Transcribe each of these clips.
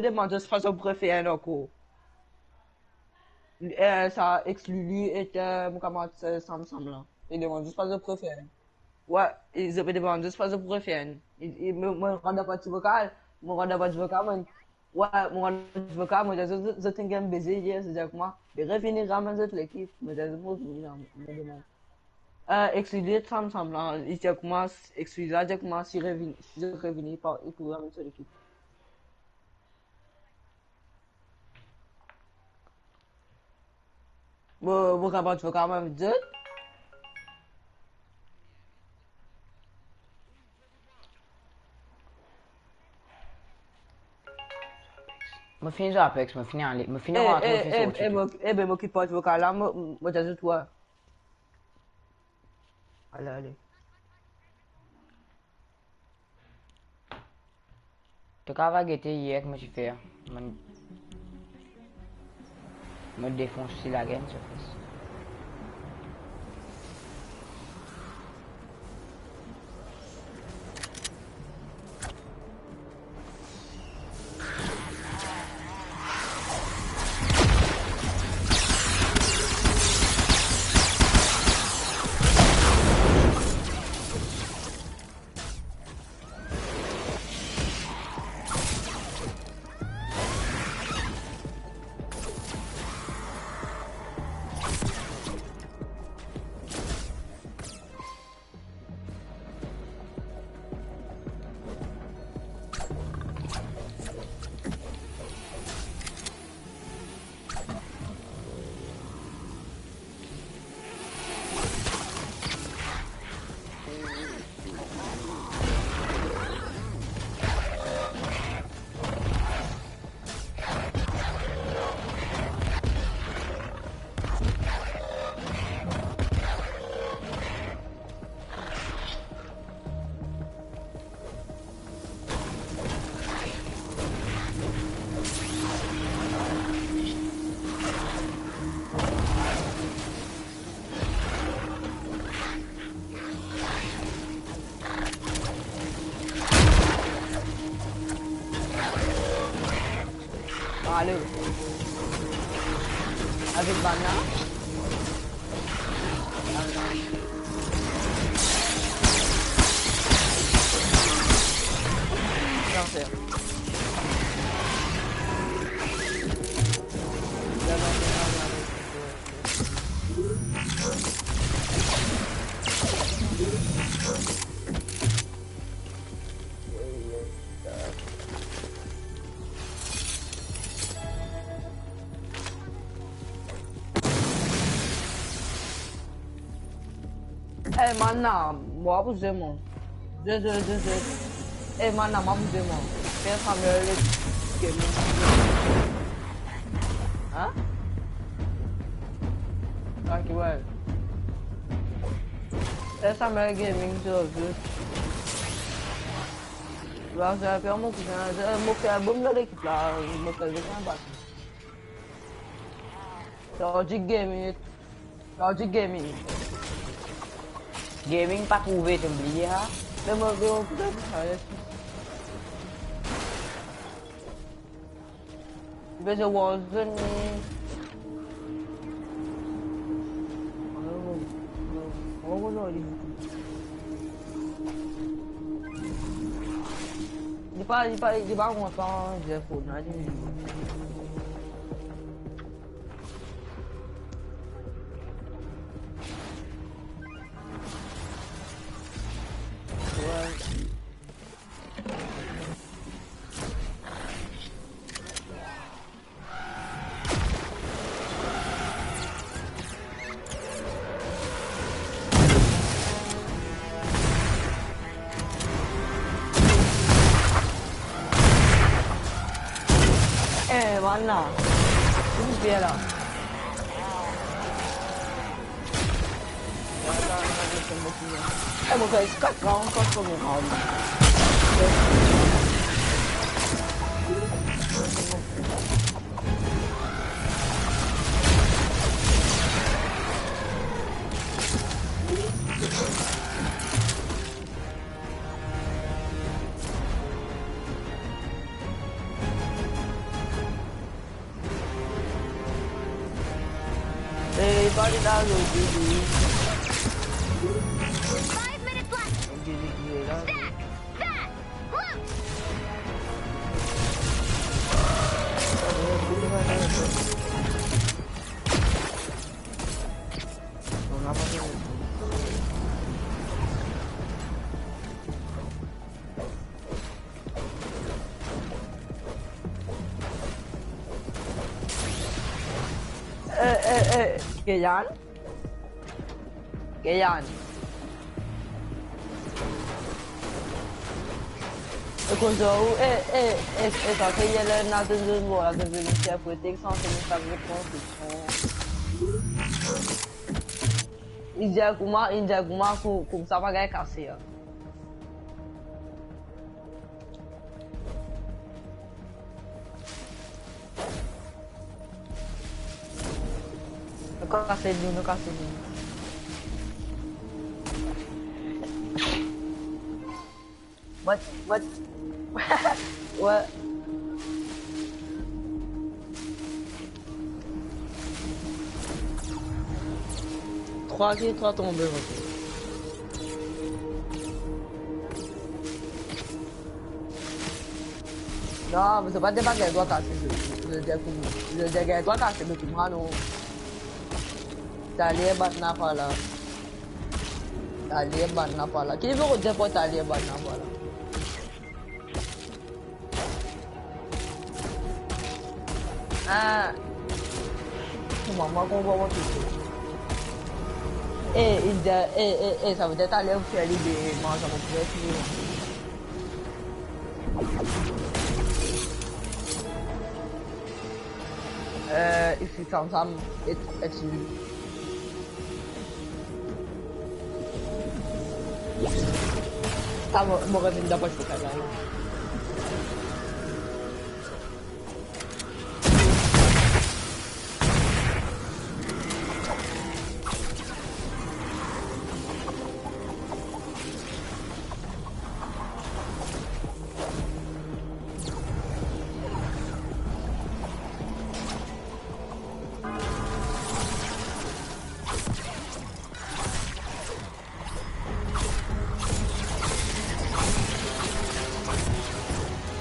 demande de façon préférée encore. Ça exclut lui et mon camarade Sam là. Il demande juste façon préférée. Ouais, ils se demandent juste façon préférée. Me rend pas de vocal, me rend pas de vocal, ouais, me rend pas de vocal, moi je tenho un baiser hier, c'est-à-dire que moi, de revenir ramener toute l'équipe, mais je me demande. Exclu Sam là, il dit que moi, exclu là, dit que moi, si je revenir par, il pourrait ramener toute l'équipe. Mon camarade vocal m'a dit, Mă fiind Apex, mă fiind o fi să o citiu. ben, moi qui porte vocal là, moi, t'as juste toi. Allez. Tocava GT hier, mă și fer. Mă défonce aussi la game, ça fait. Allez. Avec Bana. Cancer. Eh mana, moi vous aimons. Eh mana, moi vous aimons. Quelle femme est le hein? Like ouais. Quelle femme est gaming sur le jeu? Là, j'ai fait mon cousin, j'ai fait un bon de l'équipe là, je me fais un battre. Logic gaming. Logic gaming. Gaming pas trouvé, tu oublié, hein? Mais moi, je vais Bây giờ Warzone có rồi đi đi ba một con giờ phụ nói đi Mana? Ini dia lah. Một cái cắt có một hồn. Everybody does what you do. 5 minutes left. Stack. That. Loot. Non ha fatto nessuno. Ghian? Ghian? E cosa? So che gli è nato in scuola, che vi sia poi sono stati in Kuma com sapa gaya kasi. No kasi din. What? What? Trois tombés. Non, mais c'est pas des baguettes, toi casser. Je dis que toi casser, mais tu m'as non. T'allais battre n'a pas là. T'allais battre n'a pas là. Qui veut redire pour t'allais battre n'a pas là? Ah. Maman, qu'on va voir tout ça. Ça veut dire t'allais faire l'idée, moi, ça me pourrait finir. If you found some, it's you. Mo rin dapat ko kailangan.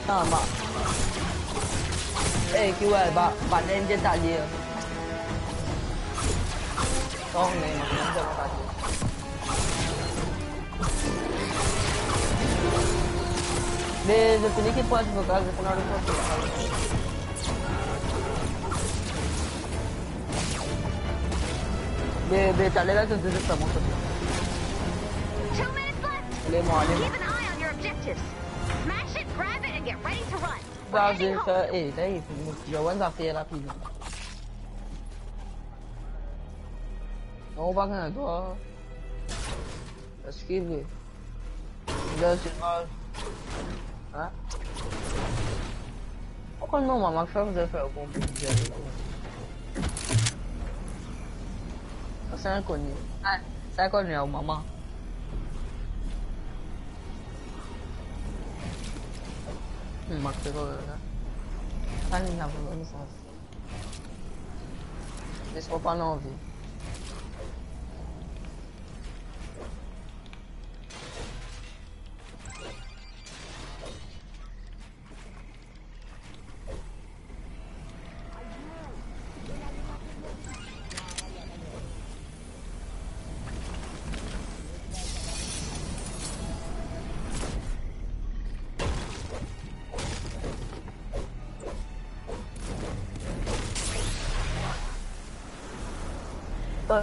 Ma chi vuoi va dentro Italia không này mà không cho ta de finir que pode jogar no final do campeonato de talega que tu estamos 2 minutes left. le mole Keep an eye on your objectives. Smash it, grab it, and get ready to run. We're da heading home. dai jogando a feira rápido não vai ganhar tô esquive Deus se vai hã qual não mamãe faz o bom dia saya con saya con nhiều mamãe mặc rồi anh làm vẫn sao desculpa não ouvi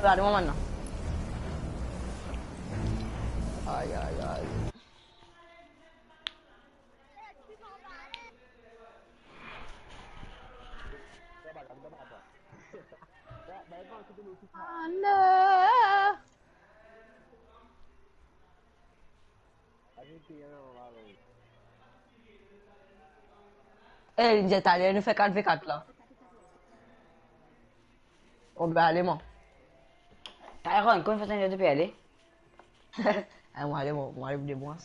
dari mana? Ay. Anda. In italiano fai calve Ovviamente. Tyron, kom even naar de PL. Moi, de moi.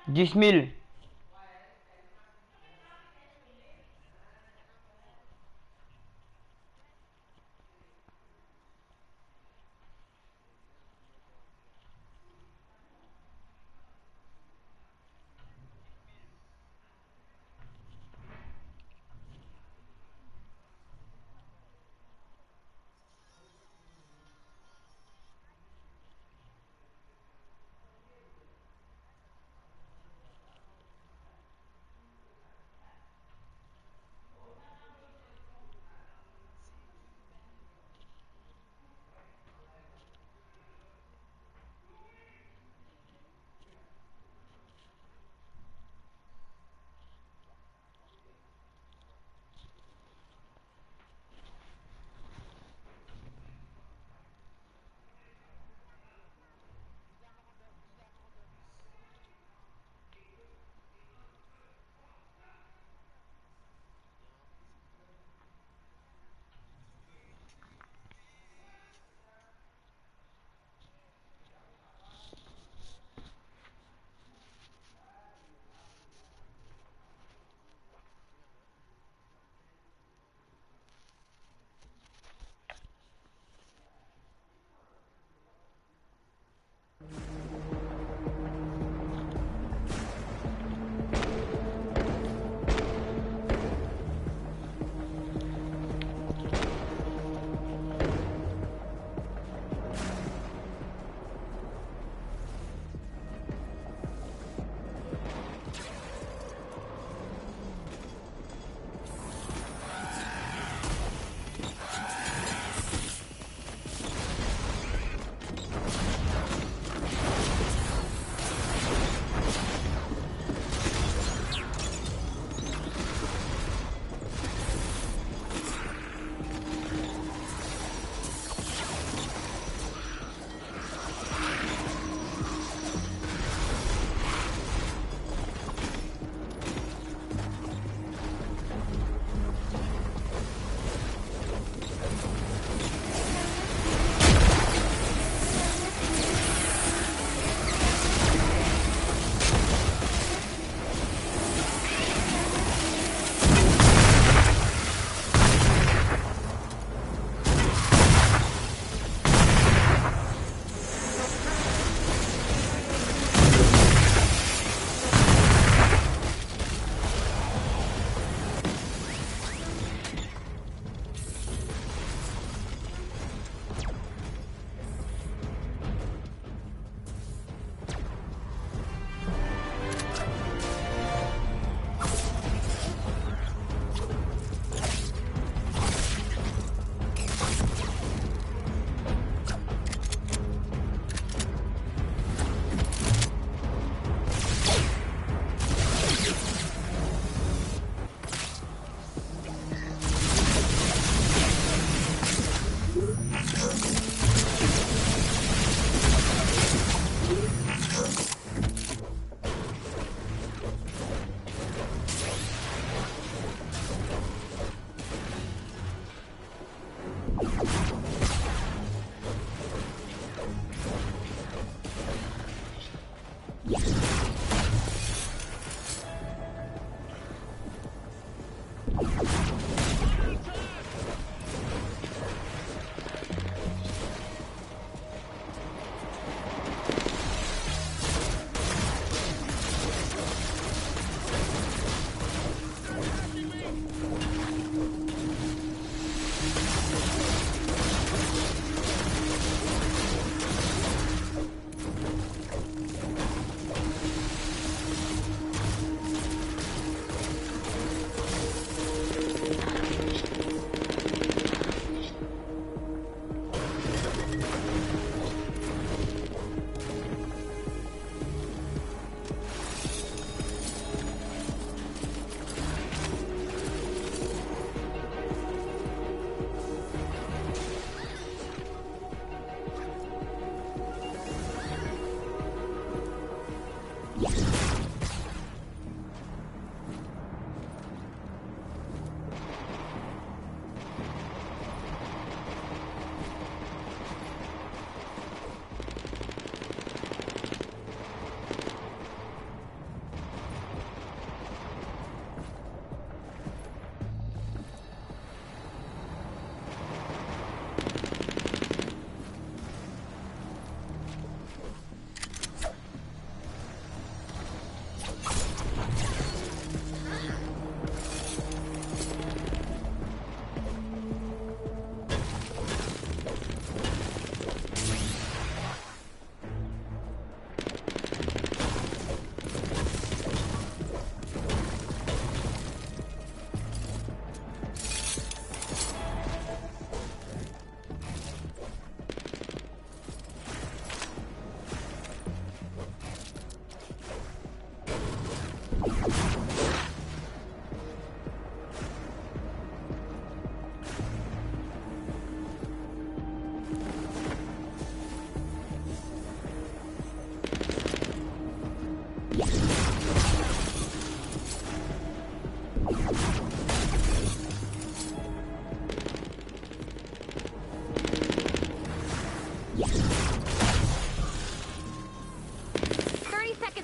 10 000.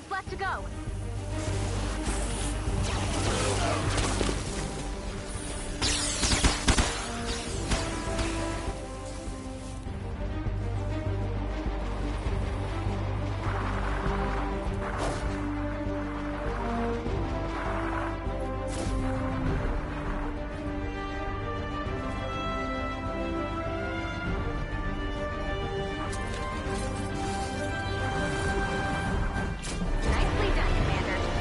Left to go. Nicely done, Commander.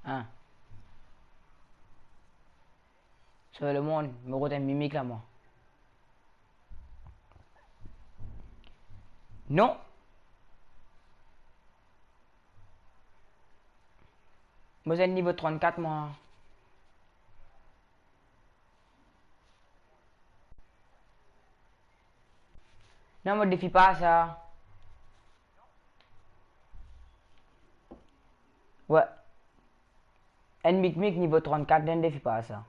Hein. Sur le monde, me retient mimique là, moi. Non. Moi, j'ai le niveau 34, moi. Non, me défie pas ça. Ouais. Un mic niveau 34, ne défie pas ça.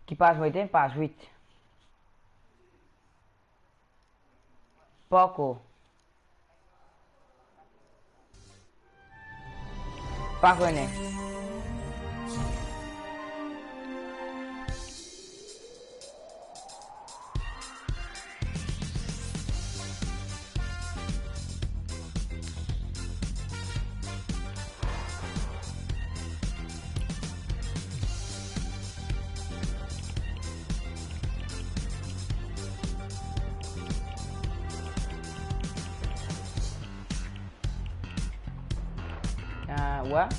Qui passe 8, passe 8. Poco. Pas connaît. Ouais.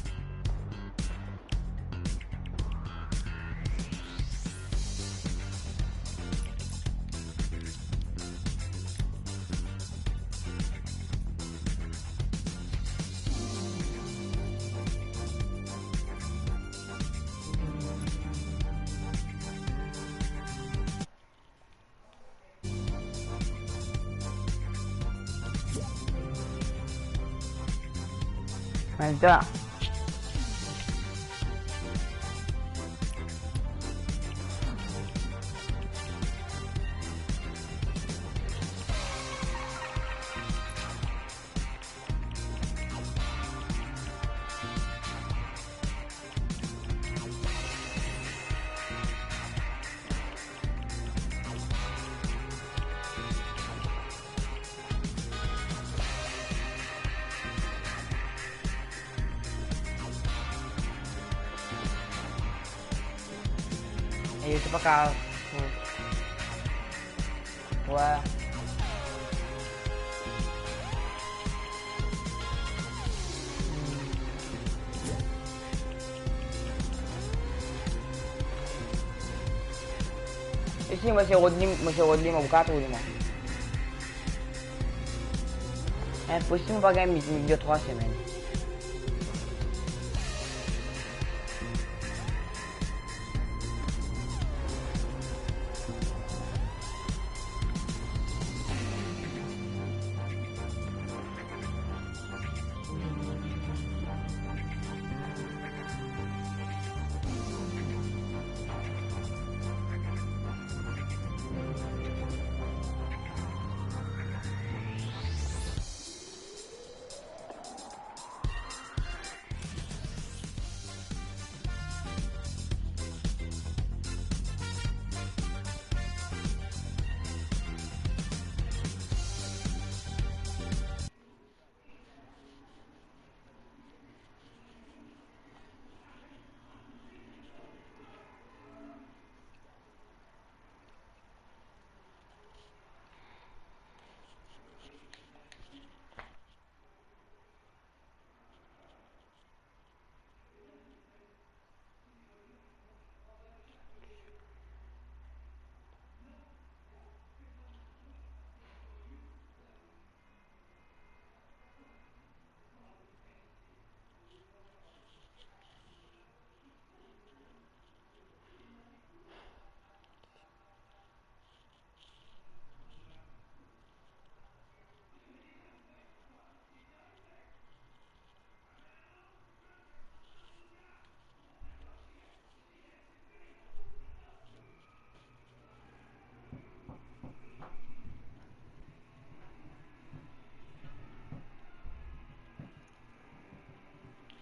Mantap. Itu bakal wah Isi masih Rodley mau buka tuh lima. Impossible pakai milieu 3 semaines.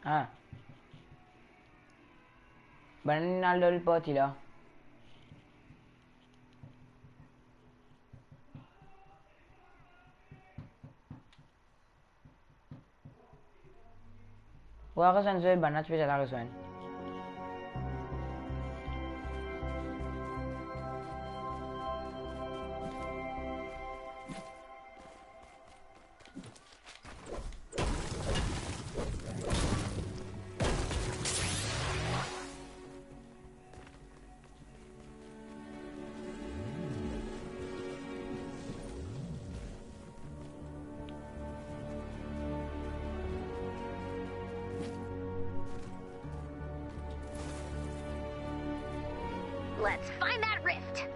Ah. Bana ninalo el party là. Gua rejoindre Zoé, bana tu peux la rejoindre. Let's find that rift.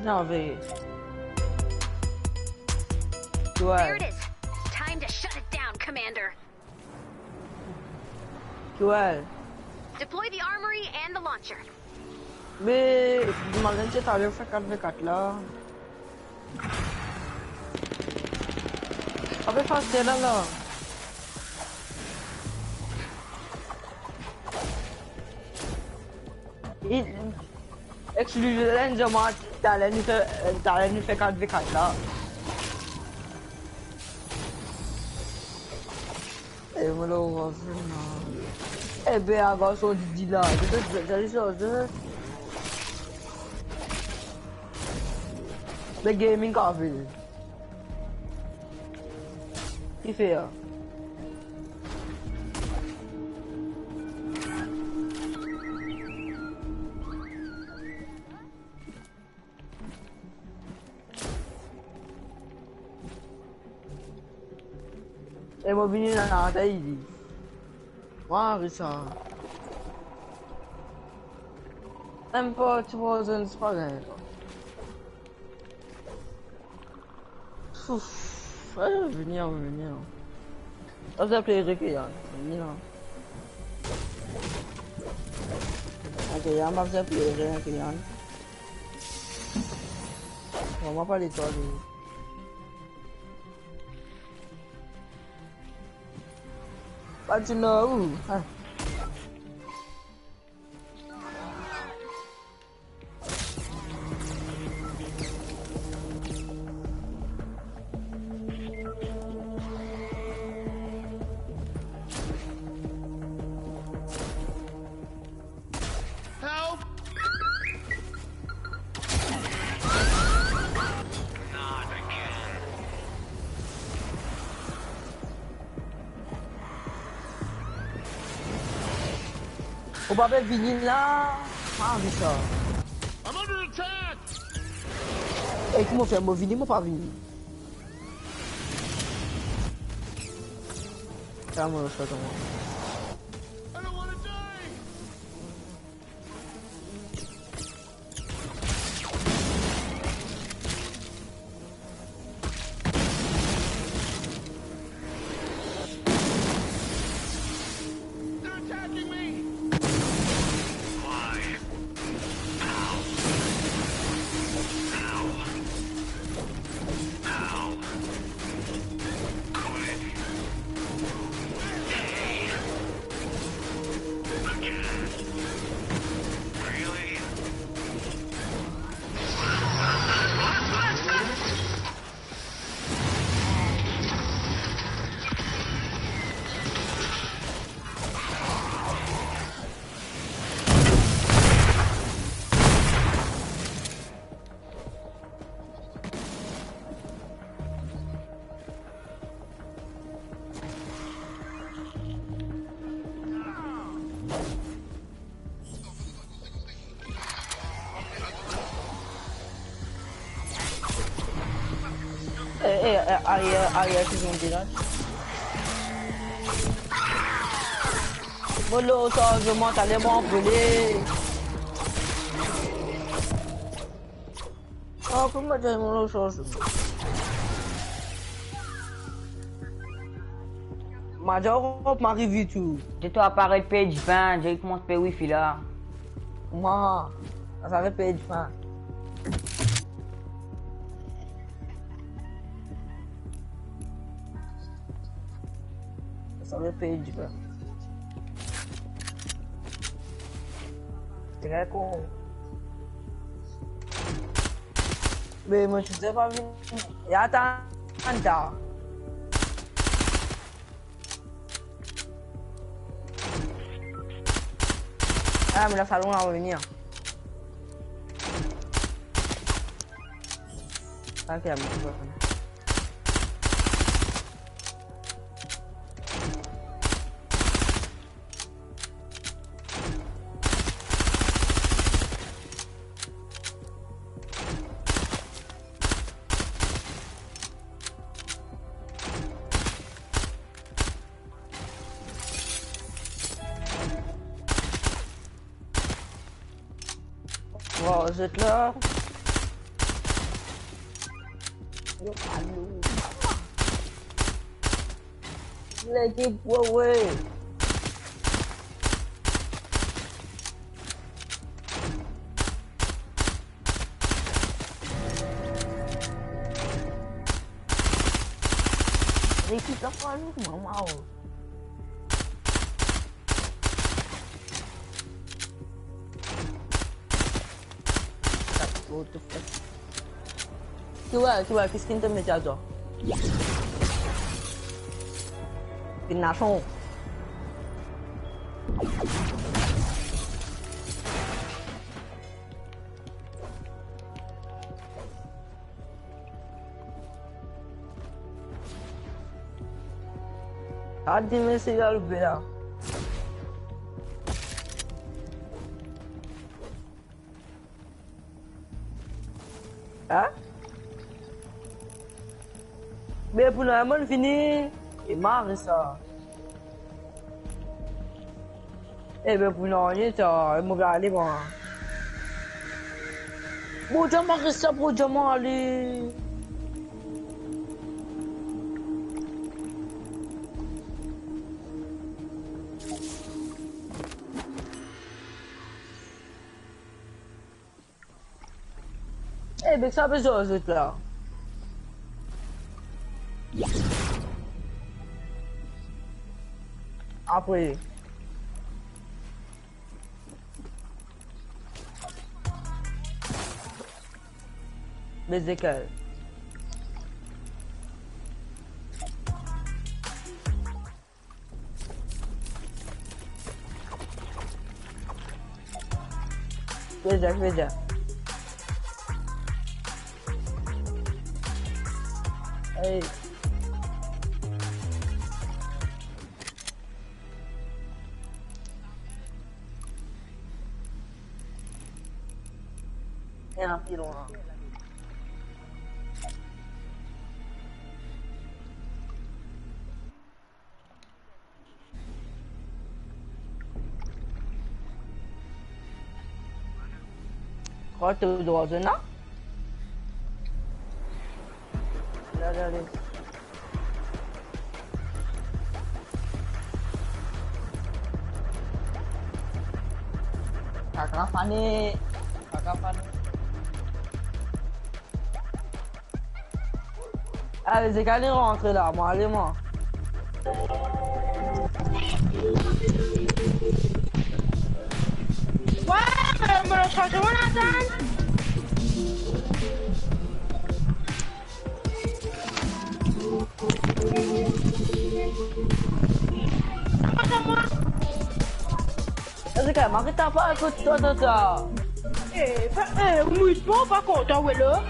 No, wait. There it is. Time to shut it down, Commander. Joel. Deploy the armory and the launcher. Mais, imagine si tayo sa 4v4 là. Abe fast lang lang. Exclusion जमात talent से 4v4 là. Me lo gosto não. É bem agora sou de lá. Já só The gaming coffee. Que feia. Eu vim na nada aí. Marisa. Tempo 2000 spaghetti. Venir. Ça s'est appelé Requiem. Venir. Ok, il m'a fait appeler Requiem. On va pas les toi. But you know, Help! Not again. o papel vinil là, Marisa. I'm under attack! Et comment faire mon vinil, mon pas vinil. Calma, ça comment. I don't want to die! They're attacking me! Why? How? How? Quit. arrière, c'est mon village. Molo, chargement, t'allais m'envoler. Oh, comment t'as mon chargement? Major, m'arrive vite tout. Tu dois apparaître page 20, j'ai commencé à payer wifi là. Moi, ça va payer du pain. Ça va payer du pain. C'est très con. Mais moi, je sais pas venir. Et attends. Ah, mais la salon va venir. Ok, la musique va venir. Wow, vous êtes là? L'équipe, ouais. L'équipe, ça fait un maman. What the fuck? Tu vois, qu'est-ce qu'il te met à toi? Une nation. Ah, dis-moi, c'est là le béa. Hein? Mais pour le moment, fini. Et marre ça. Eh ben pour le ça, je vais aller voir. Bon, je marre ça pour je aller. Eh ben ça besoin de là. Après. Les écoles. Veja. Hey. É uma pirona. Qual tu doze na? Dale. Kakak Fani. Allez, c'est qu'à rentrer là, moi, allez-moi. Ouais, me lo chargement, Nathan. Est-ce que moi, t'as pas écouté ça? Muito bom pra contar, Willow.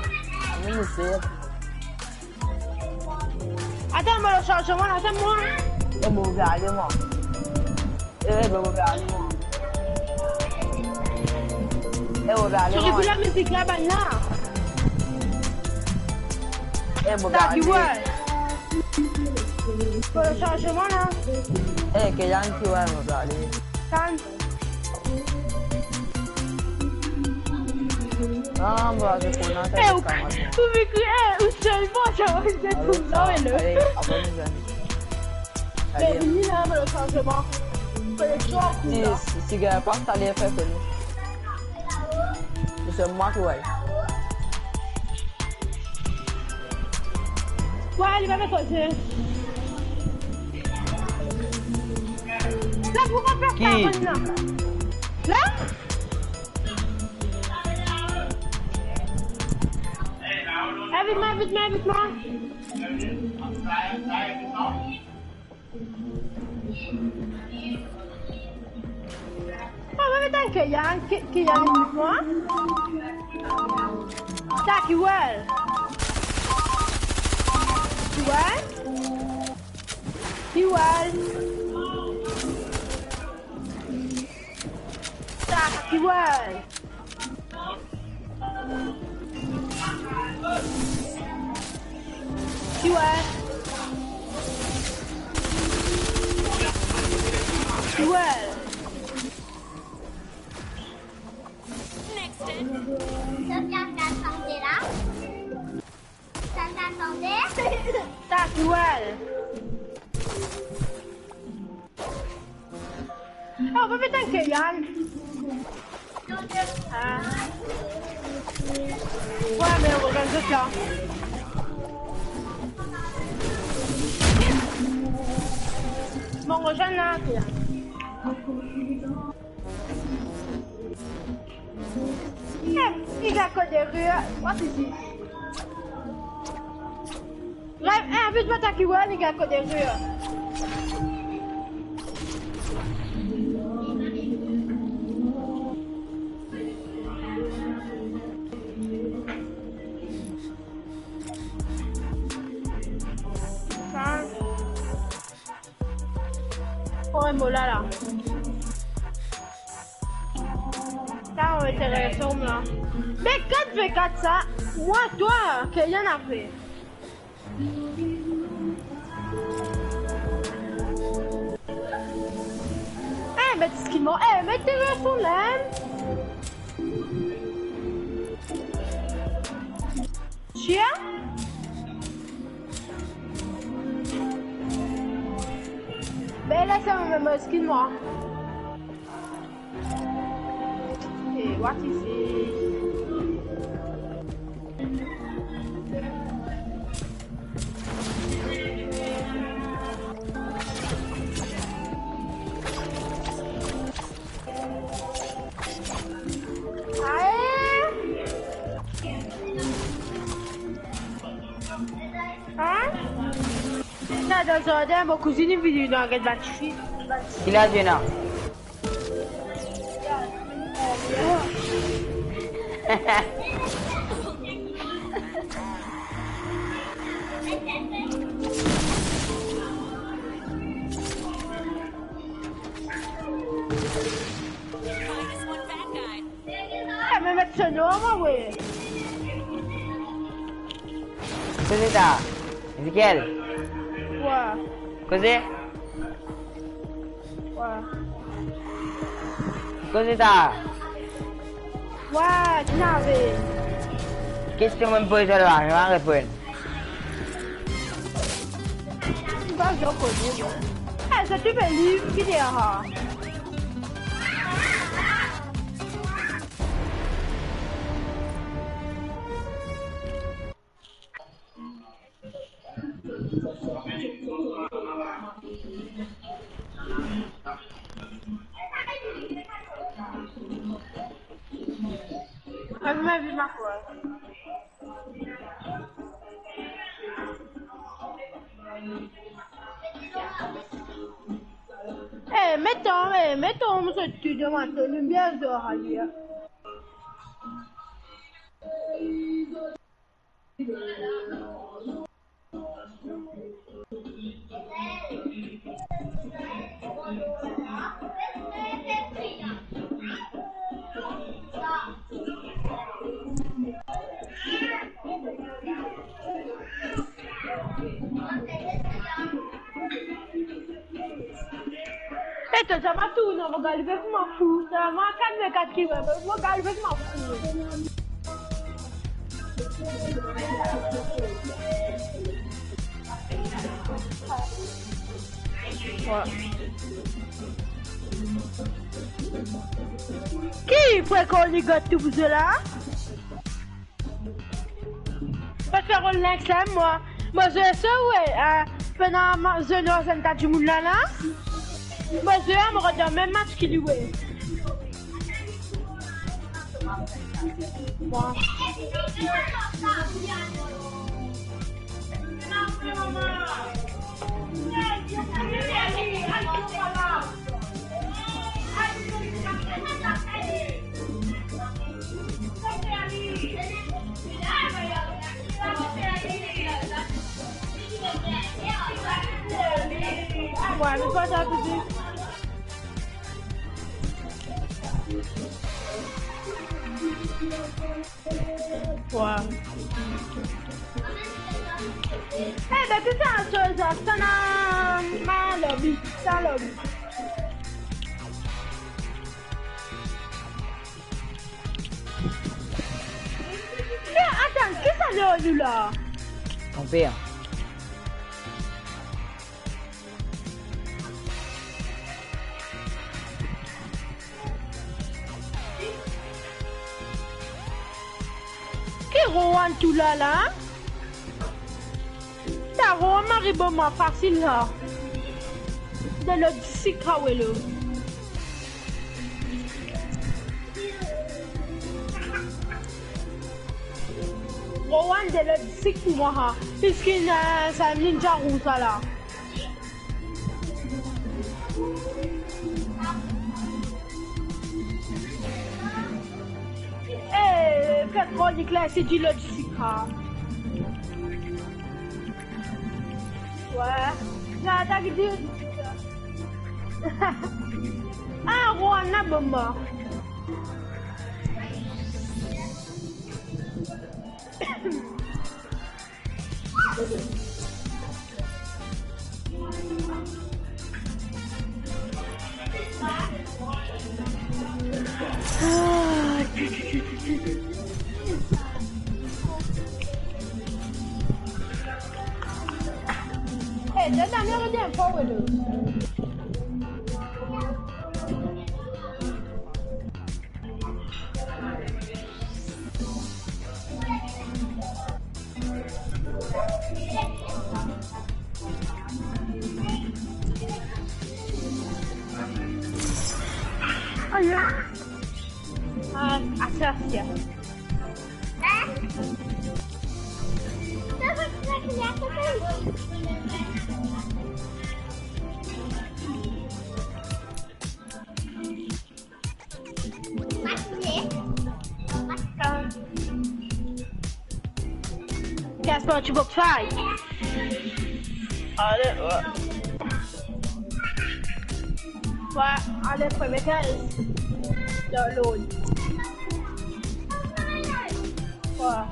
Je ne sais pas. Attends, me lo chargement, Nathan, moi. Je vais aller, moi. Tu régules la musique là-bas, là. Eh, bon, T'as qui regardez. ouais. Pour le changement là. Eh, que Yann qui ouais, mon gars, allez. Calme. Ah, bah, je prends un Eh, vous m'écrivez, où seulement j'ai tout ça, mais le. Allez, abonnez-vous. Mais Allez. oui, là, pour le changement. Pour le choix, Si gars pas allez faire que nous. C'est moi qui ouais. Ouais, il va me poser. Là, pourquoi faire Qui? ça maintenant? Là? Vite-moi. Oh, mais tant que Yann, avec moi. Tac, well. Tac, well. Ça t'attendait? Tac, well. Oh, mais tant que Yann. Ah. Ouais, mais on regarde ça. Bon, on rejoint là. Il a codé rue. What is this? Bref, vite va t'attaquer, il a codé rue. Oh, un mola là. Ça, on était ensemble là. Mais 4v4 ça, moi, toi, qu'il y en a fait. Eh, mais ce qu'ils m'ont. Eh, mais t'es le son là. Chien? Ben là, ça me met skin moi. Et what is it? Dans un dème, mon cousin est venu dans la batterie. Il a Jenna. Ah, mais mettre ce nom, moi, oui. Cos'è da? Ezechiel? Ouais. Cos'è? Ouais. Cos'è da? Ouais, tu n'avais. Qu'est-ce que tu peux faire là? Je vais répondre. Tu vas jouer au côté. Ah, ça tu peux lire, qui est là? Ah, mais vu ma foi. mettons, ce tu demandes, le bien de rallier. Et toi, ça va tout, non, mon gars, je m'en fous. Ça va 4 qui va, mon gars, je m'en fous. Ouais. Qui pourrait qu'on y gote tout cela? Parce que on l'examen, moi. Moi, je sais, ouais, pendant ma zone, on s'entend du monde là. Moi, je me regarde le même match qu'il jouait. Moi. Ouais, mais pas ça, bébé. Ouais. Eh ben, c'est ça, c'est un lobby. C'est un lobby. Mais attends, qu'est-ce que ça veut là? Ton père. Qui Rowan tout là là? Ça Rowan mariboma facile là. De le sikrawelo. Rowan de le sikwa puisqu'il c'est un ninja rouge là. Eh, faites chronique là, c'est du logistique. Ouais, là, t'as dit. Ah, Rowan n'a pas mort. Eh, dan dan yang dia forward tu. Ayah. Asas ya. Casper, tu veux que faille? Allez, ouais. Ouais, allez, premier case. De l'eau. Ouais.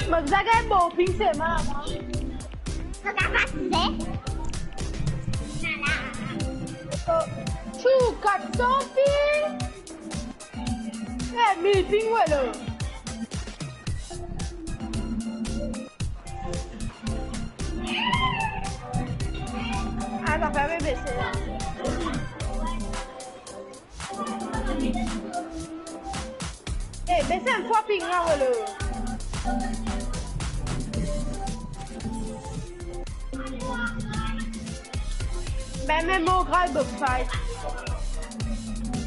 Mas agora é bom, fim de semana. Chuca, top! É, meeting, velho. Ah, tá pra BBC. Ei, BC é shopping, não, velho. Ben même mon grand book fight.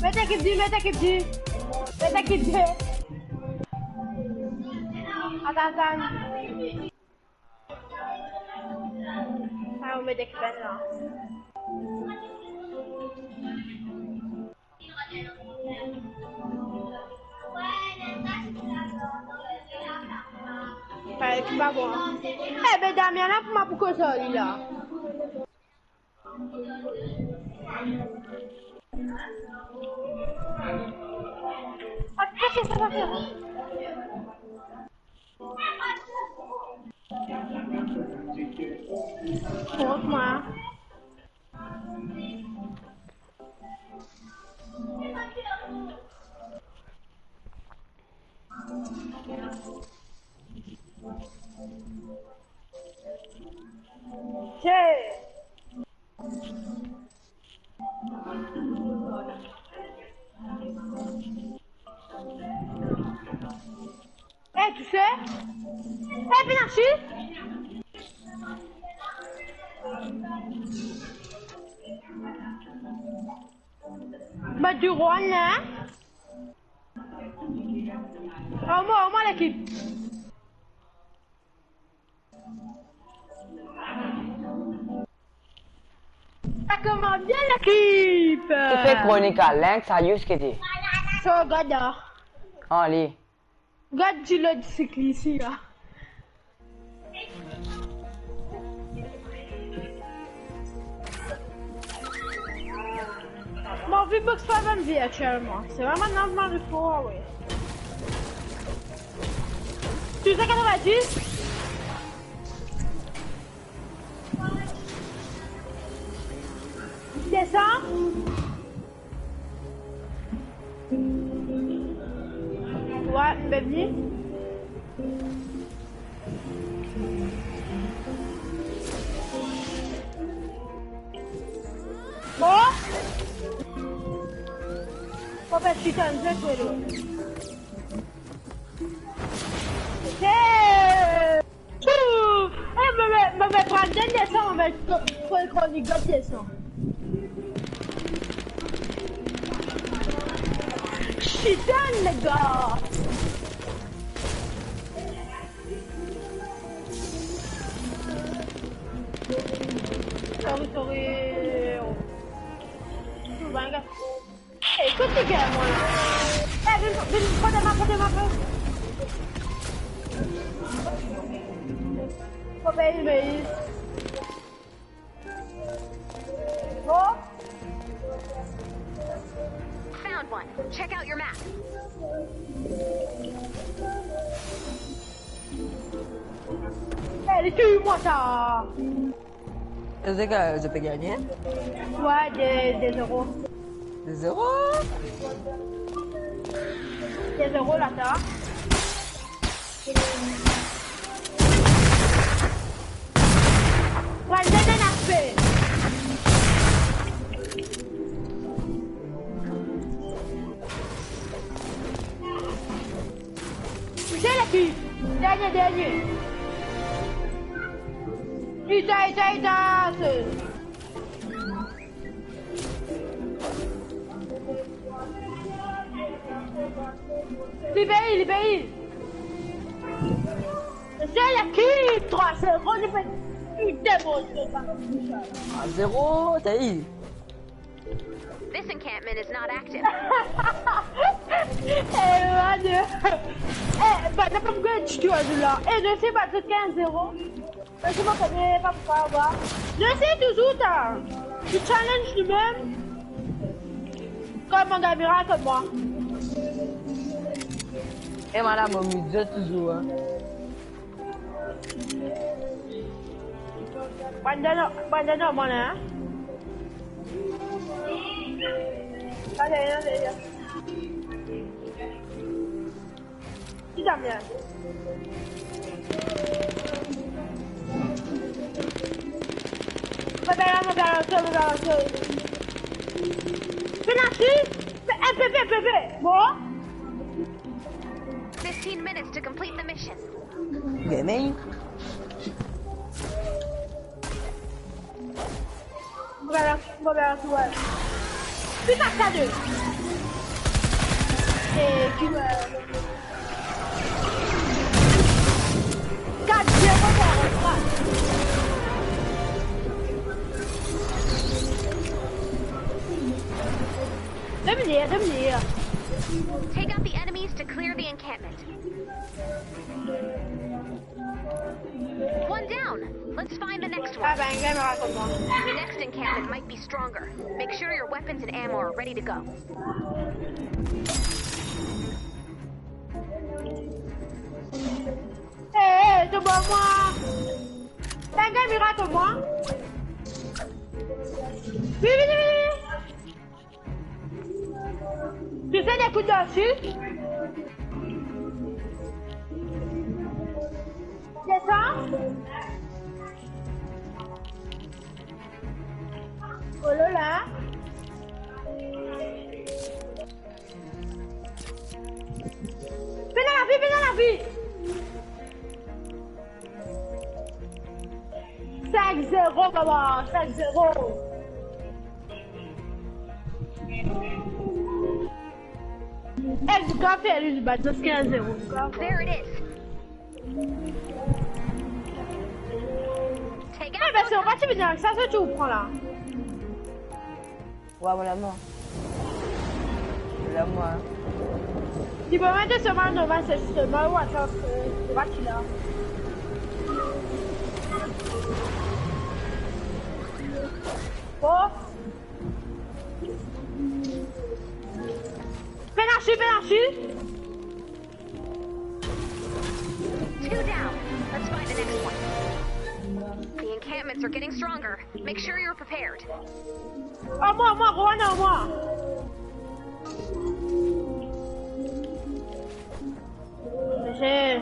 Mets ta équipe 10, mets ta équipe 10. Mets ta équipe 10. Attends. Ah, on met des équipes là. Tu vas voir. Eh ben Damien, là, pour ma pourquoi ça, là? Ah, qu'est-ce que c'est ça? Montre-moi. Hey, tu sais? Hey, Pinarchi! Bah, du roi, là. Au moins l'équipe. Ça commence bien l'équipe! Tu fais chronique à Lynx, à Yuskity. Ça, regarde. Allez. Regarde du lot du cycle ici, là. Mon V-Box pas bonne vie actuellement. C'est vraiment normalement le fort, oui. Tu sais 90? Descends. Ouais, bienvenue. Bon. Faut pas chuter un jeu, toi, là. Me prendre une descente, on va faire chronique de descente. Je suis done, les gars. Sorry. Tout va, gars. Écoute les gars, moi là. Viens, prends des mains. Oh, baby. Oh. Found one. Check out your map. Hey, tue-moi ça. C'est que je peux gagner? Ouais, des euros. Des zéros? Des euros là, ça. Ouais, donne un aspect. C'est la fille. Dernier. Putain. Libéré. C'est la qui 3 secondes, j'ai fait putain bon, Ah, zéro, t'as eu. This encampment is not active. Bah, t'as pas pourquoi tu tues là. Je sais pas, c'est 15-0. Je sais pas pourquoi. Je sais toujours, tu challenges lui-même. Comme mon amiral, comme moi. Et madame, on me dit toujours, hein. Bandana, moi là. Allez. Qui t'a bien? Me balancer. Penalty? PV. Bon? 15 minutes to complete the mission. Gaming. Me balancer, ouais. Putain, ça deux. Et qui me... 4-0 pour Dominique. Take out the enemies to clear the encampment. One down. Let's find the next one. Ah ben, viens me raconte-moi. The next encampment might be stronger. Make sure your weapons and ammo are ready to go. moi. T'as un gars miracle moi. Oui, oui, oui. Tu fais des coups dessus. Descends. Oh là là. Fais dans la vie. 5-0, comment? 5-0. Du café, lui, du bateau, 15-0. There it is. Take Ah, ben, c'est on va te venir avec ça, tu prends là. Ouais, mon amour. L'amour. Tu peux mettre seulement normal, c'est seulement ou attends, c'est pas qu'il a. Oh. Pénarchi. 2 down. Let's find the next one. The encampments are getting stronger. Make sure you're prepared. Oh, moi, Rowan, moi. J'ai...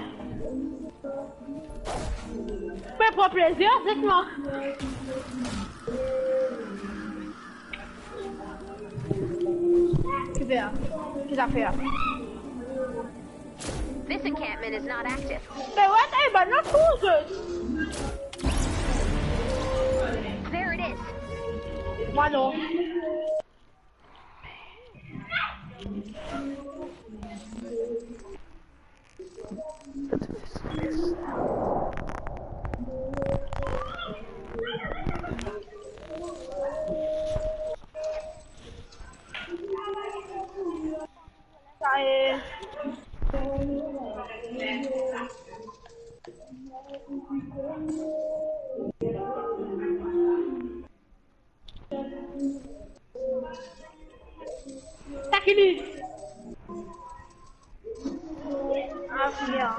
Mais pour plaisir, dites-moi. Qu'est-ce que ça fait? This encampment is not active. Mais what? Eh ben, non, tout. There it is. Moi, non. Ça est... Takili. Ah, bien.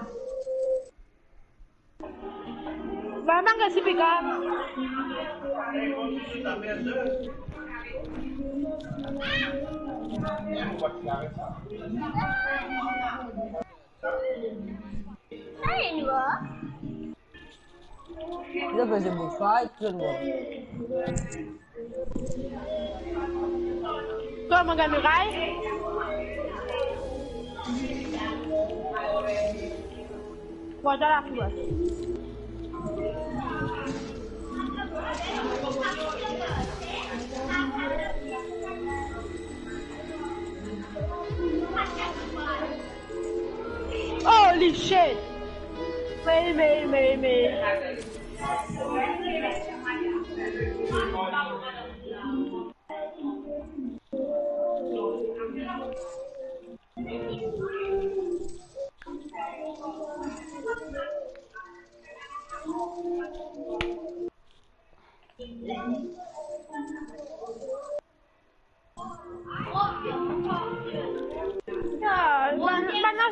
Vraiment que c'est piquant. Là, ben, j'ai beau fight, tout le monde. Toi, mon gars, muraille. Bon, dans la foule. Holy shit! Mais. Ah, maintenant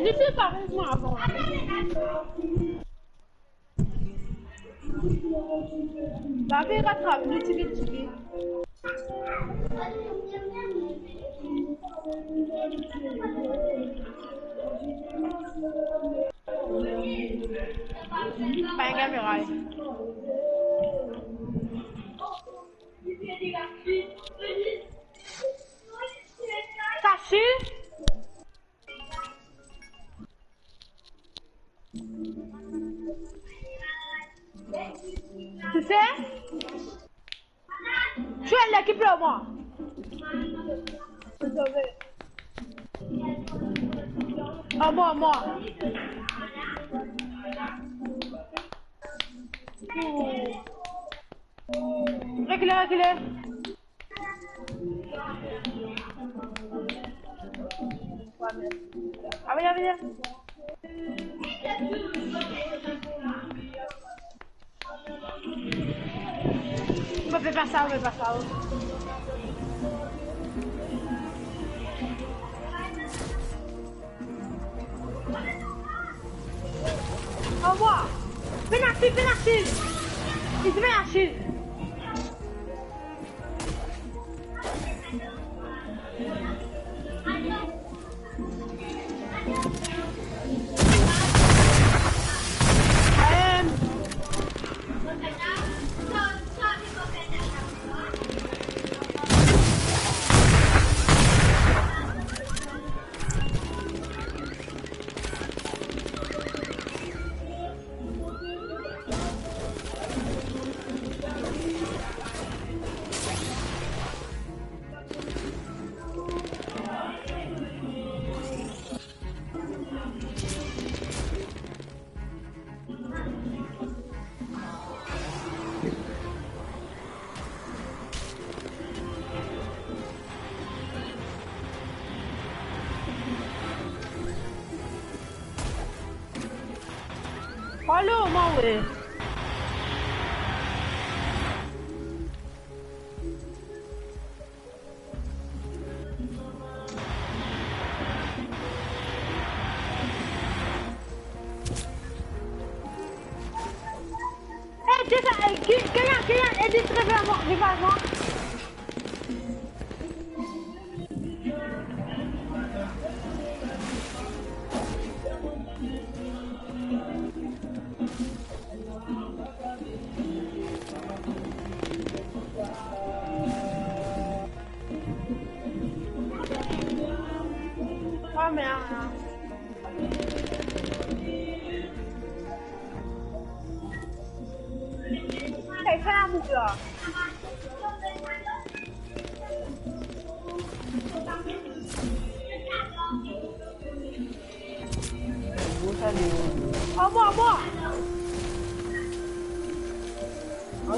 j'étais pas avec moi avant. La vie rattrape, vite. Pas un muraille. Caché. Tu sais? Tu es l'équipe là, moi. Ah, moi. Reculez. Ah, viens. On peut pas ça. Fais la shield. Il se met la shield. Allô, moi, ouais. Quelqu'un, aidez très bien moi, revive-moi. Oh merde. Hey, fais la boucle là. Oh moi.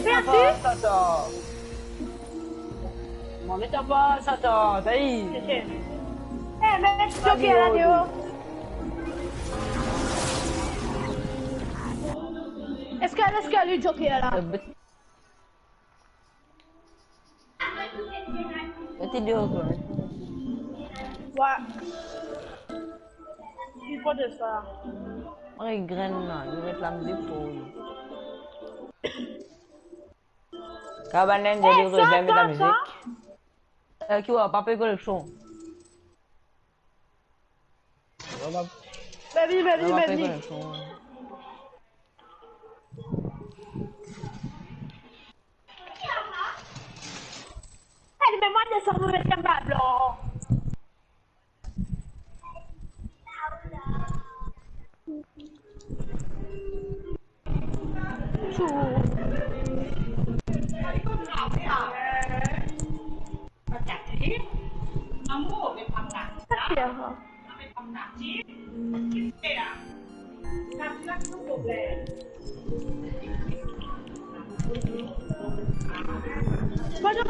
Merci. Satan. M'en mettez pas, Satan. Ça y est. Eh, mais je suis choqué là, Théo. Est-ce qu'elle est choquée là? Mettez deux quoi. Ouais. Il faut de ça. Ouais, graine là, je vais mettre la musique pour. Cabanen, j'ai livré, je vais mettre la musique. Qui va pas payer collection. Baby. Allez, mais moi, je sors mauvais capable.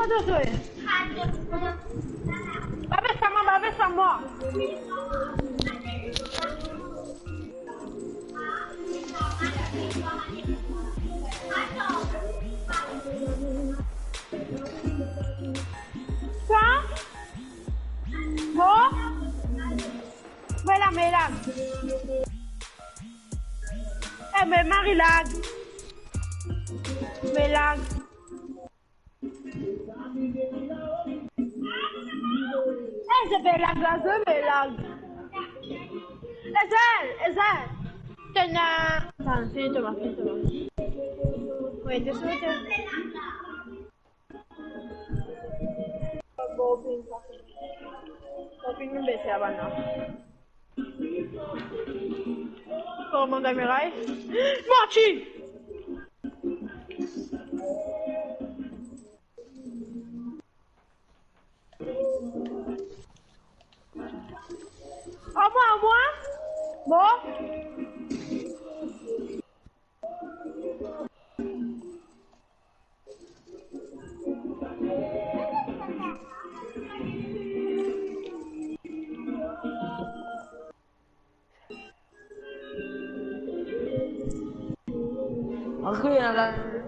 Pode, Zoe. Vai ver sama. Quoi? Bon? Mélag. Eh, mais Marie lag. Mélag. Eh, je vais lag là, mélag. Ezel. Tenez. Attends, finis-toi. Oui, t'es sûr que... Copine me baisser avant là. Comment la muraille? Menti! À moi? Bon? Aku yang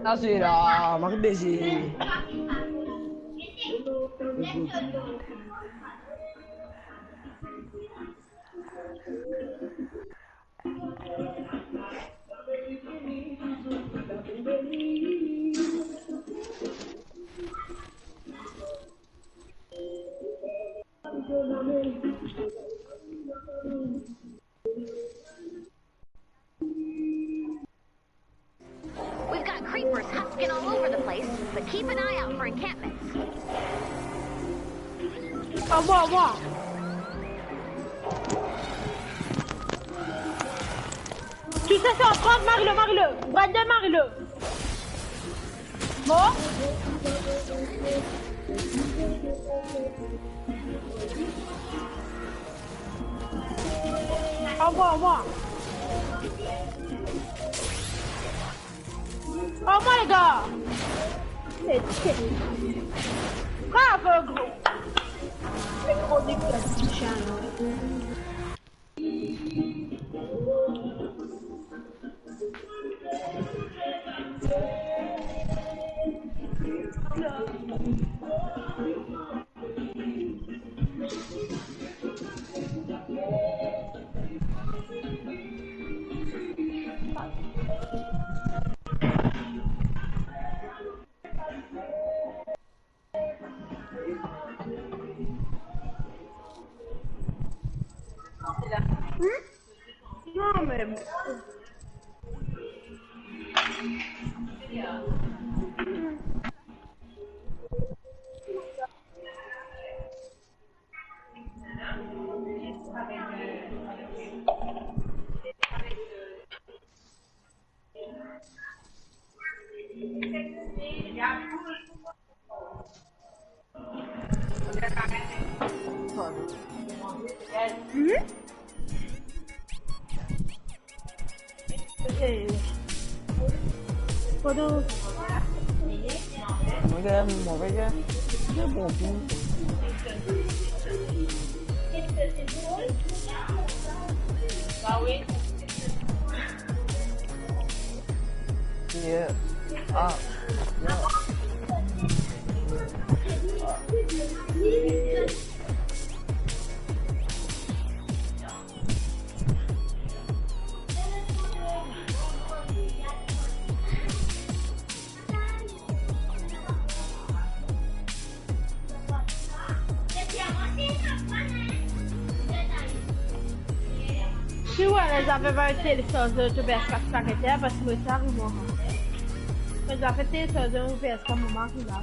nasi lah, makin besi. We've got creepers husking all over the place, but keep an eye out for encampments. Au revoir, au revoir. Tu sais, c'est en 30, marie-le, marie-le. Brandon, marie-le. Bon. Au revoir, au revoir. Au revoir, les gars. C'est bravo, gros. C'est gros dégueulasse. Non, mais... Waduh. Udah mau aja. Udah bohong. Kawin. Iya. Ah. Ya. Si ouais, elles avaient pas été les choses de PS4 s'arrêter parce que ça arrive moi. Elles avaient été les choses de PS4 moment qui là.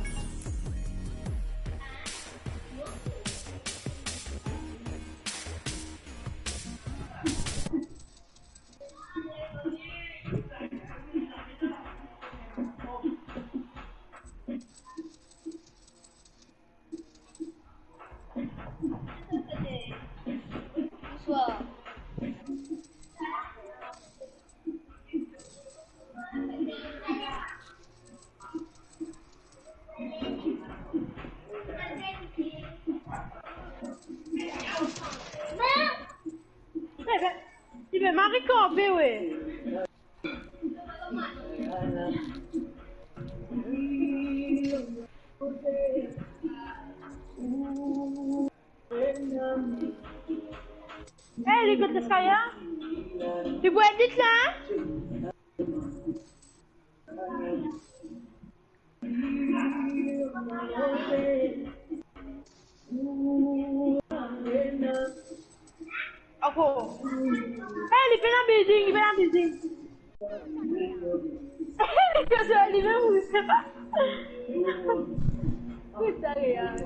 Il veut m'en récompenser, ouais. Hey, les gars de Skya, tu vois vite là? Ako. Hey, il fait la building, il fait la building. Que ça, il veut où, c'est pas. Putain, regarde.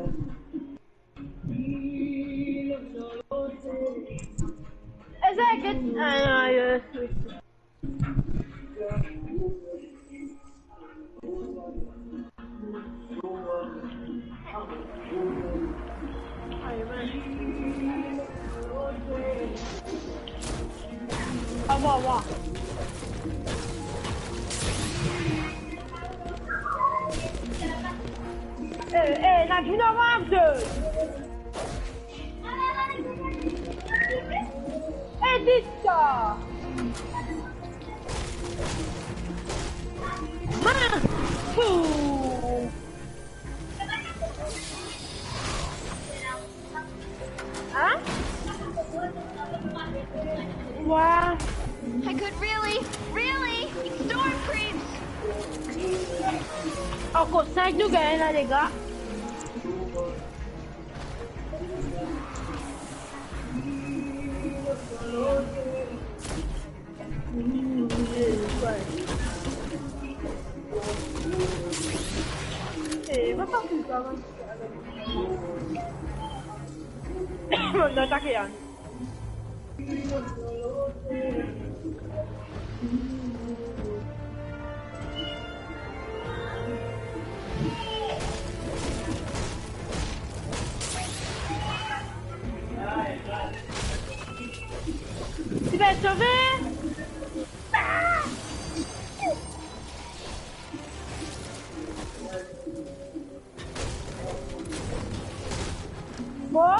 Est-ce que... Ah, non, Au revoir, au revoir. La vie normale. Dites ça. Hein? Ouais. I could really storm creeps. Encore 5 nous gagnons là, les gars. Non attaquer Yann. Tu vas être sauvé? Bon.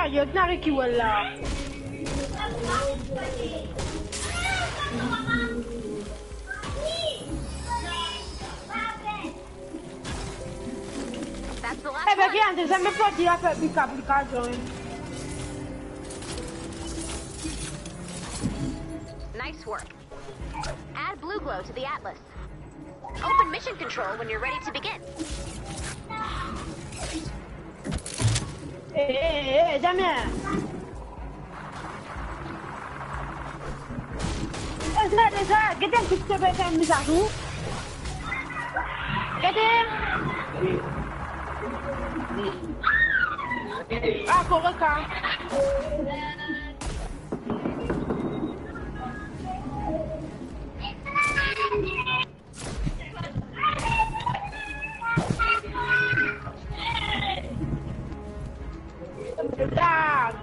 Ayokna ki wala. That's the last Eh perché one. anche se mi può dire per applicazione. Nice work. Add blue glow to the atlas. Open mission control when you're ready to begin. Damien. Déjà, get him to step back and miss out. Get him. Ah, correct. Relax.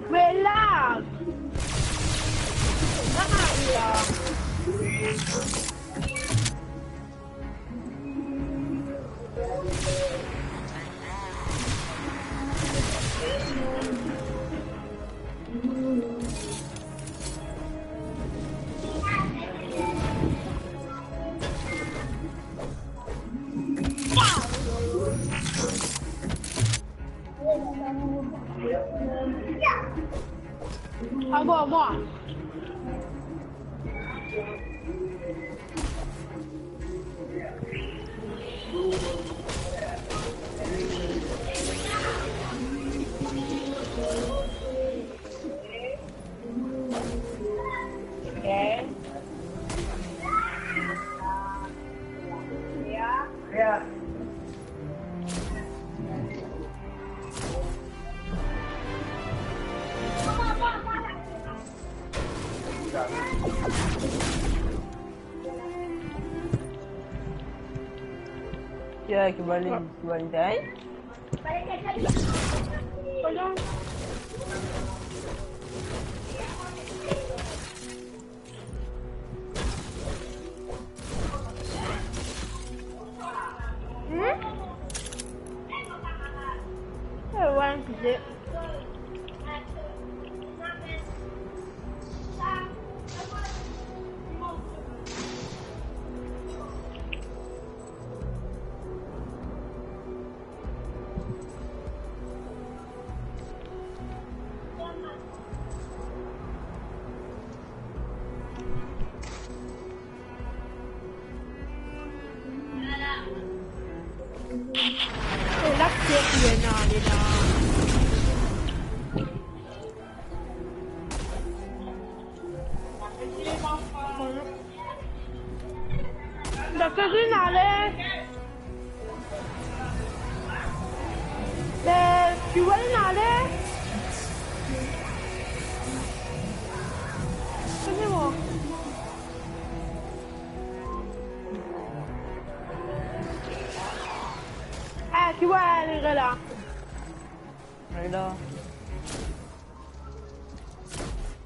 Relax. À moi. Okay. Yeah. Ya, kembali tay. Tolong. One pizza. La triennale là. La triennale. Più triennale. Andiamo. Chi vuole venire là? Ada.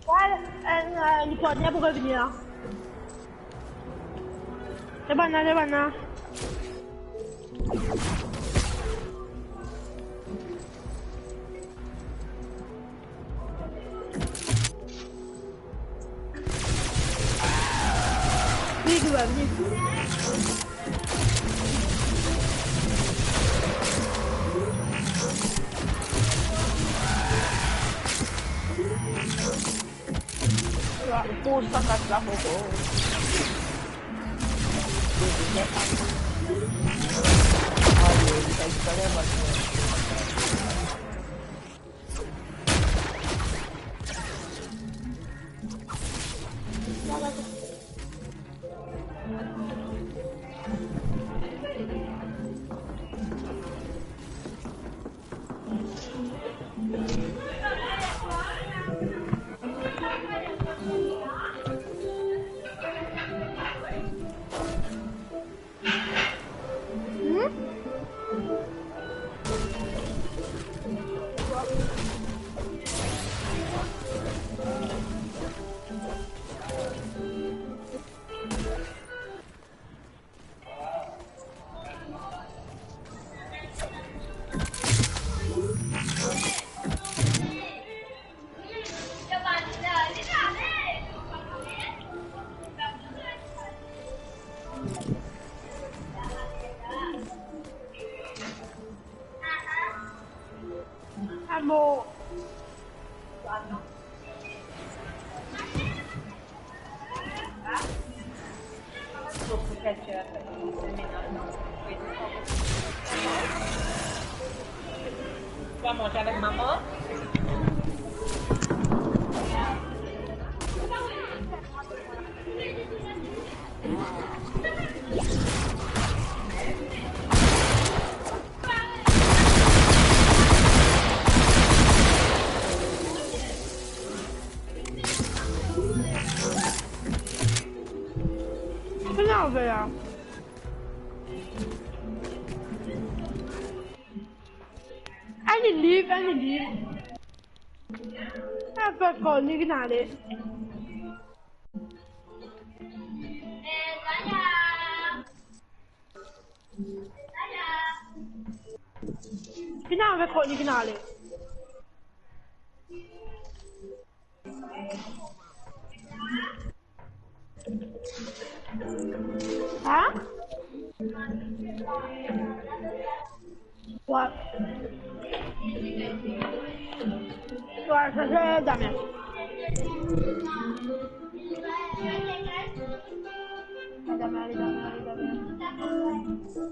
Guarda, Nicola, può venire. Le banane. La foto. Aduh, bisa sekali ya, Mas. Amor. Vamos, avec maman. Não, velho. Any leave. Per collignare. Finiamo per collignare. Hả? What? Guarda, se dammi.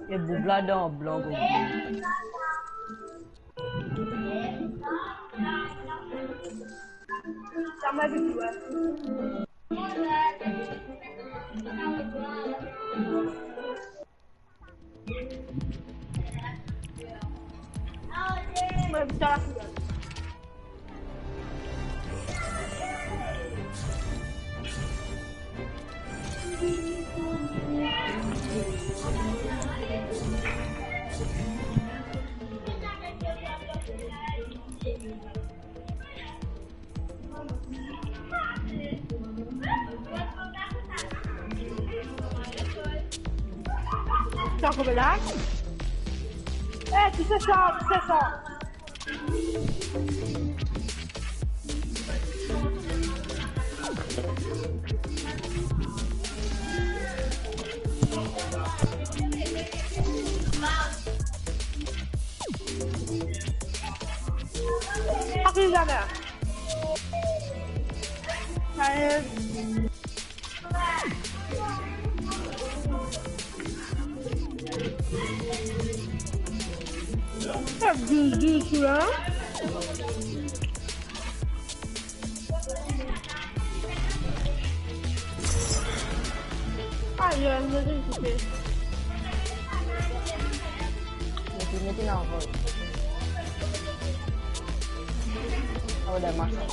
Et Boublada en blanc. Ça m'a vu tout. Voy a la ciudad. Gioco là? Ti sei so. Aquí ya ve. Düz ya. Hayır, ne diyeyim ki? Metin apa? Oh, udah masak.